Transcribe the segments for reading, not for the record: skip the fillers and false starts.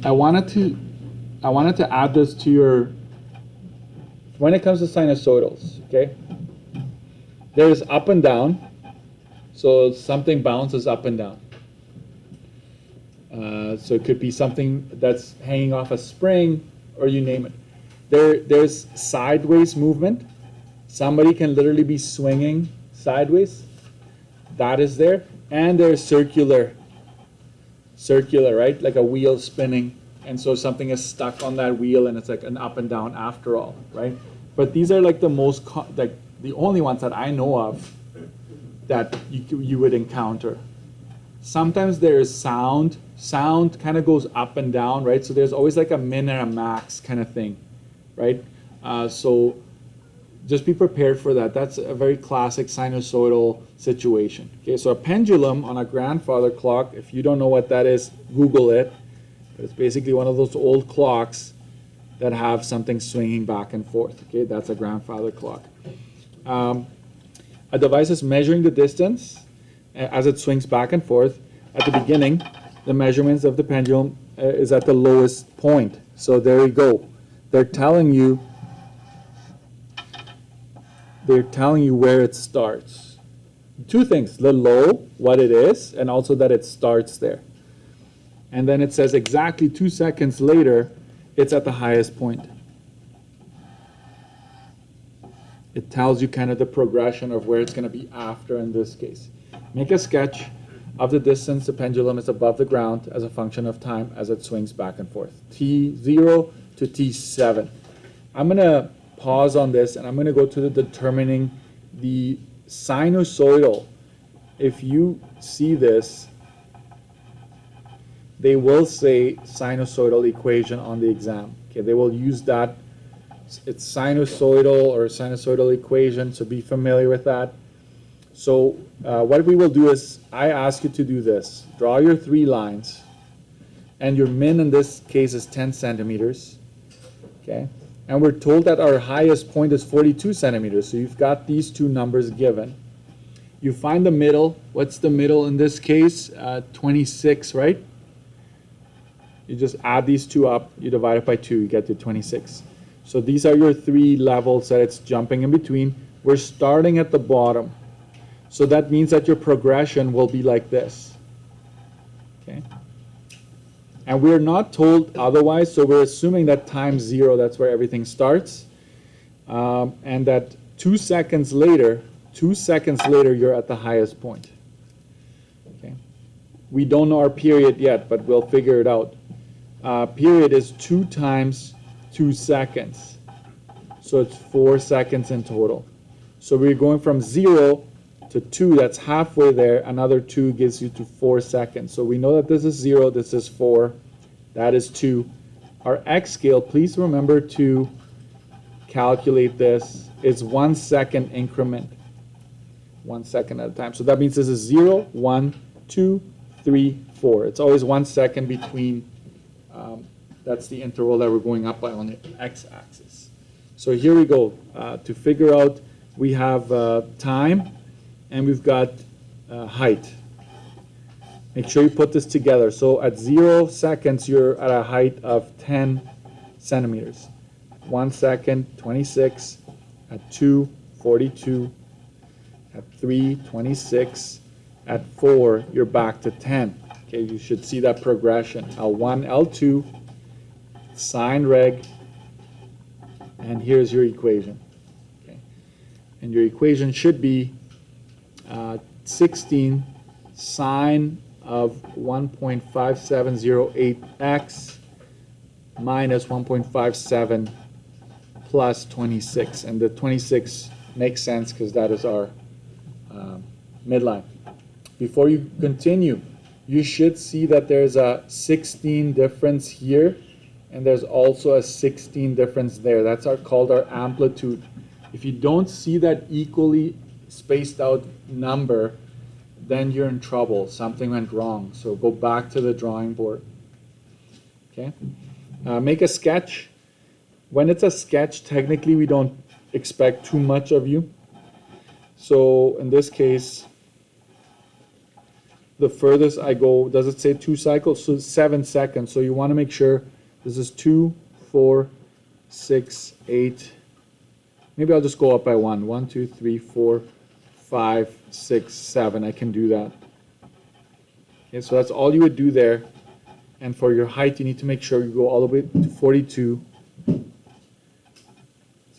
I wanted to add this to your, when it comes to sinusoidals, okay? There's up and down, so something bounces up and down. So it could be something that's hanging off a spring, or you name it. There's sideways movement. Somebody can literally be swinging sideways. That is there. And there's circular, right? Like a wheel spinning. And so something is stuck on that wheel and it's like an up and down after all, right? But these are like the most, like the only ones that I know of that you would encounter. Sometimes there's sound. Sound kind of goes up and down, right? So there's always like a min and a max kind of thing, right? So just be prepared for that. That's a very classic sinusoidal situation. Okay, so a pendulum on a grandfather clock, if you don't know what that is, Google it. But it's basically one of those old clocks that have something swinging back and forth. Okay, that's a grandfather clock. A device is measuring the distance as it swings back and forth. At the beginning, the measurements of the pendulum is at the lowest point. So there you go. They're telling you where it starts. Two things, the low, what it is, and also that it starts there. And then it says exactly 2 seconds later, it's at the highest point. It tells you kind of the progression of where it's going to be after in this case. Make a sketch of the distance the pendulum is above the ground as a function of time as it swings back and forth. T0 to T7. I'm going to pause on this and I'm going to go to the determining the sinusoidal. If you see this, they will say sinusoidal equation on the exam. Okay, they will use that. It's sinusoidal or sinusoidal equation, so be familiar with that. So what we will do is I ask you to do this. Draw your 3 lines, and your min in this case is 10 centimeters. Okay, and we're told that our highest point is 42 centimeters. So you've got these 2 numbers given. You find the middle. What's the middle in this case? 26, right? You just add these 2 up. You divide it by 2. You get to 26. So these are your 3 levels that it's jumping in between. We're starting at the bottom. So that means that your progression will be like this. Okay? And we're not told otherwise, so we're assuming that times 0, that's where everything starts. And that 2 seconds later, you're at the highest point. Okay? We don't know our period yet, but we'll figure it out. Period is 2 times 2 seconds. So it's 4 seconds in total. So we're going from 0 to 2, that's halfway there. Another 2 gives you to 4 seconds. So we know that this is 0, this is 4, that is 2. Our X scale, please remember to calculate this, is 1 second increment. 1 second at a time. So that means this is 0, 1, 2, 3, 4. It's always 1 second between. That's the interval that we're going up by on the x-axis. So here we go. To figure out, we have time and we've got height. Make sure you put this together. So at 0 seconds, you're at a height of 10 centimeters. 1 second, 26. At 2, 42. At 3, 26. At 4, you're back to 10. Okay, you should see that progression. L1, L2, sine reg, and here's your equation. Okay, and your equation should be 16 sine of 1.5708x minus 1.57 plus 26, and the 26 makes sense because that is our midline. Before you continue, you should see that there's a 16 difference here, and there's also a 16 difference there. That's called our amplitude. If you don't see that equally spaced out number, then you're in trouble. Something went wrong. So go back to the drawing board. Okay? Make a sketch. When it's a sketch, technically we don't expect too much of you. So in this case, the furthest I go, does it say 2 cycles? So 7 seconds. So you want to make sure this is 2, 4, 6, 8. Maybe I'll just go up by 1. 1, 2, 3, 4, 5, 6, 7. I can do that. Okay, so that's all you would do there. And for your height, you need to make sure you go all the way to 42.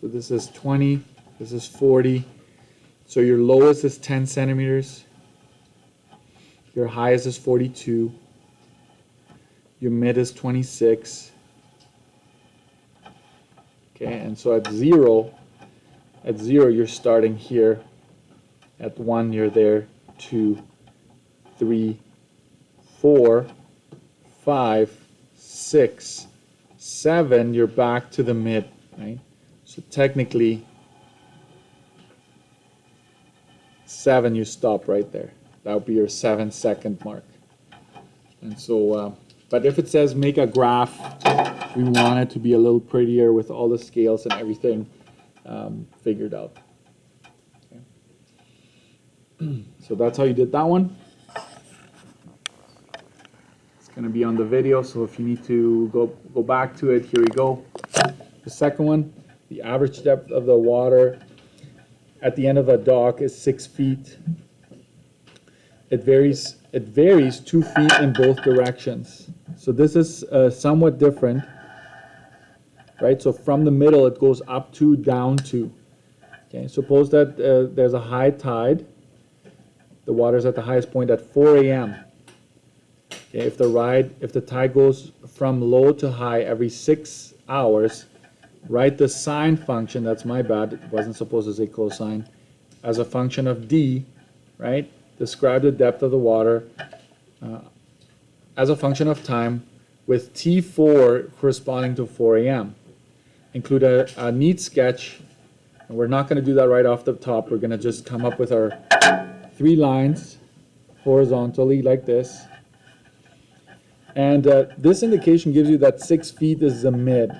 So this is 20, this is 40. So your lowest is 10 centimeters. Your highest is 42. Your mid is 26. Okay, and so at zero, you're starting here. At 1, you're there. 2, 3, 4, 5, 6, 7, you're back to the mid, right? So technically, 7, you stop right there. That would be your 7-second mark. And so, but if it says make a graph, we want it to be a little prettier with all the scales and everything figured out. Okay. So that's how you did that one. It's going to be on the video, so if you need to go back to it, here we go. The second one, the average depth of the water at the end of a dock is 6 feet. It varies 2 feet in both directions. So this is somewhat different, right? So from the middle, it goes up 2, down 2. Okay, suppose that there's a high tide. The water's at the highest point at 4 a.m. Okay, if the tide goes from low to high every 6 hours, write the sine function, that's my bad, it wasn't supposed to say cosine, as a function of d, right? Describe the depth of the water as a function of time with T4 corresponding to 4 a.m. Include a neat sketch, and we're not going to do that right off the top. We're going to just come up with our 3 lines horizontally like this. And this indication gives you that 6 feet is the mid.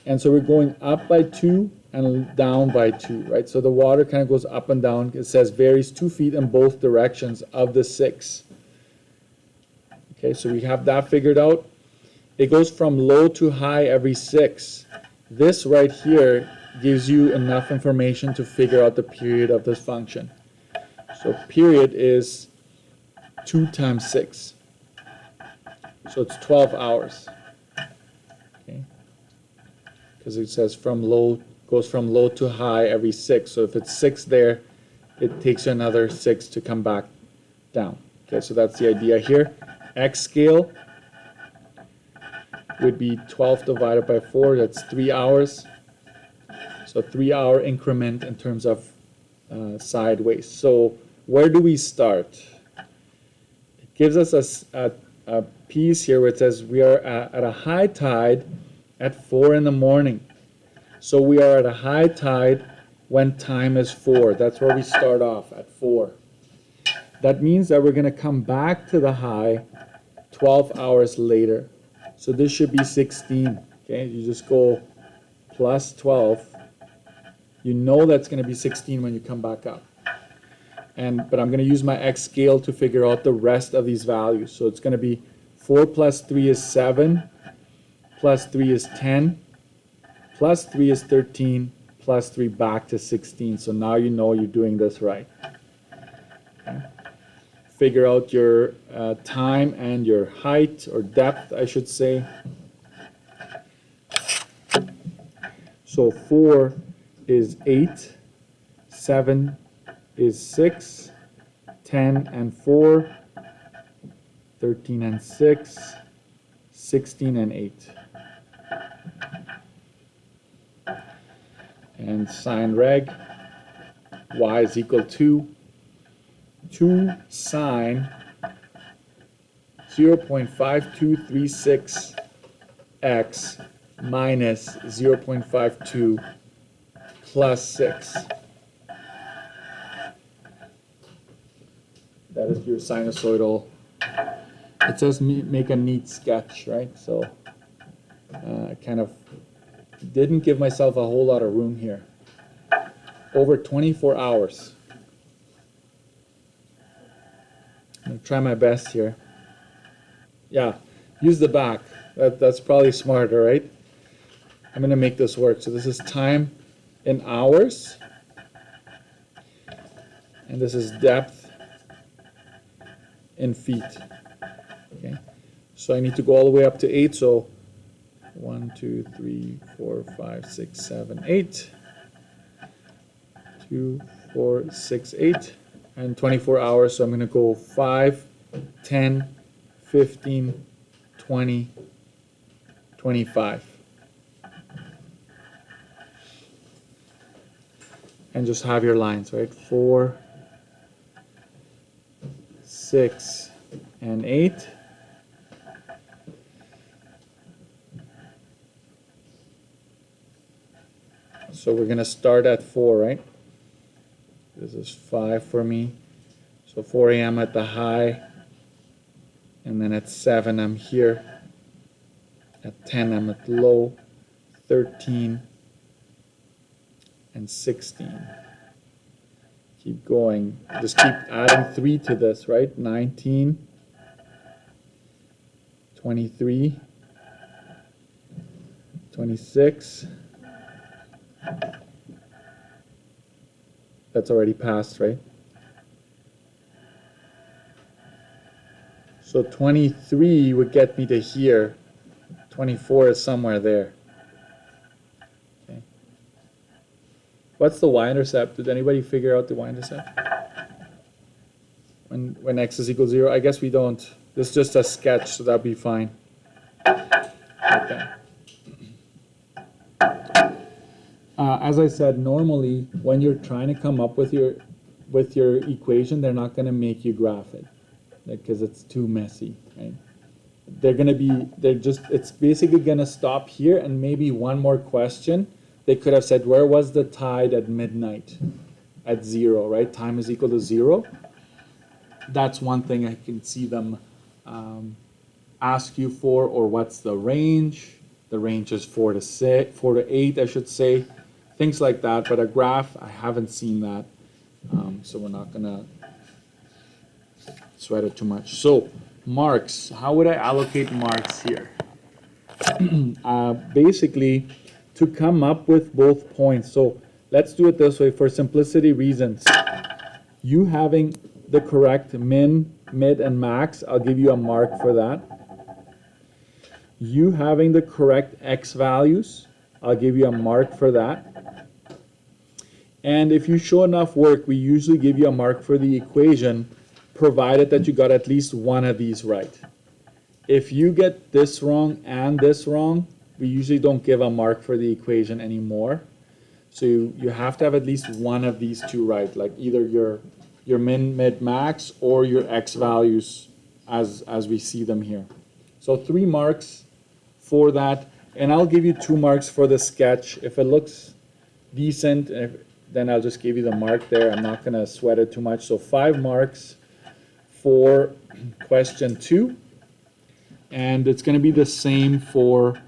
And so we're going up by 2 and down by 2, right? So the water kind of goes up and down. It says varies 2 feet in both directions of the 6. Okay, so we have that figured out. It goes from low to high every 6. This right here gives you enough information to figure out the period of this function. So period is 2 times 6. So it's 12 hours. Okay, because it says goes from low to high every 6. So if it's 6 there, it takes you another 6 to come back down. Okay, so that's the idea here. X scale would be 12 divided by 4. That's 3 hours. So 3-hour increment in terms of sideways. So where do we start? It gives us a piece here where it says we are at a high tide at 4 in the morning. So we are at a high tide when time is 4. That's where we start off, at 4. That means that we're going to come back to the high 12 hours later. So this should be 16. Okay, you just go plus 12. You know that's going to be 16 when you come back up. But I'm going to use my X scale to figure out the rest of these values. So it's going to be 4 plus 3 is 7, plus 3 is 10, plus 3 is 13, plus 3 back to 16. So now you know you're doing this right. Okay. Figure out your time and your height, or depth, I should say. So 4 is 8, 7 is 6, 10 and 4, 13 and 6, 16 and 8. And sine reg, y is equal to 2 sine 0.5236 x minus 0.52 plus 6. That is your sinusoidal. It says make a neat sketch, right? So I kind of didn't give myself a whole lot of room here. Over 24 hours. I'm gonna try my best here. Yeah, use the back. That's probably smarter, right? I'm gonna make this work. So this is time in hours, and this is depth in feet. Okay, so I need to go all the way up to 8. So 1, 2, 3, 4, 5, 6, 7, 8. 2, 4, 6, 8, and 24 hours. So I'm gonna go 5, 10, 15, 20, 25. And just have your lines, right? 4, 6, and 8. So we're going to start at 4, right? This is 5 for me. So 4 a.m. at the high. And then at 7, I'm here. At 10, I'm at low. 13. And 16. Keep going. Just keep adding 3 to this, right? 19, 23, 26. That's already passed, right? So 23 would get me to here. 24 is somewhere there. What's the y-intercept? Did anybody figure out the y-intercept? When x is equal to 0? I guess we don't. This is just a sketch, so that'll be fine. Okay. As I said, normally when you're trying to come up with your equation, they're not going to make you graph it because it's too messy, right? It's basically going to stop here and maybe one more question. They could have said, where was the tide at midnight? At 0, right? Time is equal to 0. That's one thing I can see them ask you for, or what's the range? The range is 4 to 8, I should say. Things like that, but a graph, I haven't seen that. So we're not gonna sweat it too much. So marks, how would I allocate marks here? Basically, to come up with both points. So let's do it this way for simplicity reasons. You having the correct min, mid, and max, I'll give you a mark for that. You having the correct x values, I'll give you a mark for that. And if you show enough work, we usually give you a mark for the equation, provided that you got at least one of these right. If you get this wrong and this wrong, we usually don't give a mark for the equation anymore. So you have to have at least one of these two right, like either your min, mid, max, or your x values as we see them here. So 3 marks for that, and I'll give you 2 marks for the sketch. If it looks decent, then I'll just give you the mark there. I'm not gonna sweat it too much. So 5 marks for question 2, and it's gonna be the same for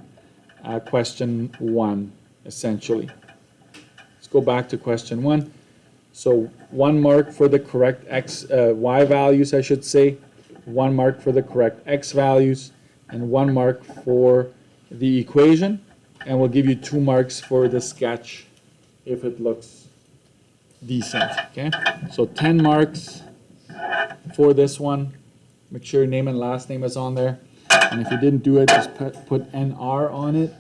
question 1, essentially. Let's go back to question 1. So 1 mark for the correct y values, I should say, 1 mark for the correct x values, and 1 mark for the equation, and we'll give you 2 marks for the sketch if it looks decent, okay? So 10 marks for this one. Make sure your name and last name is on there. And if you didn't do it, just put NR on it.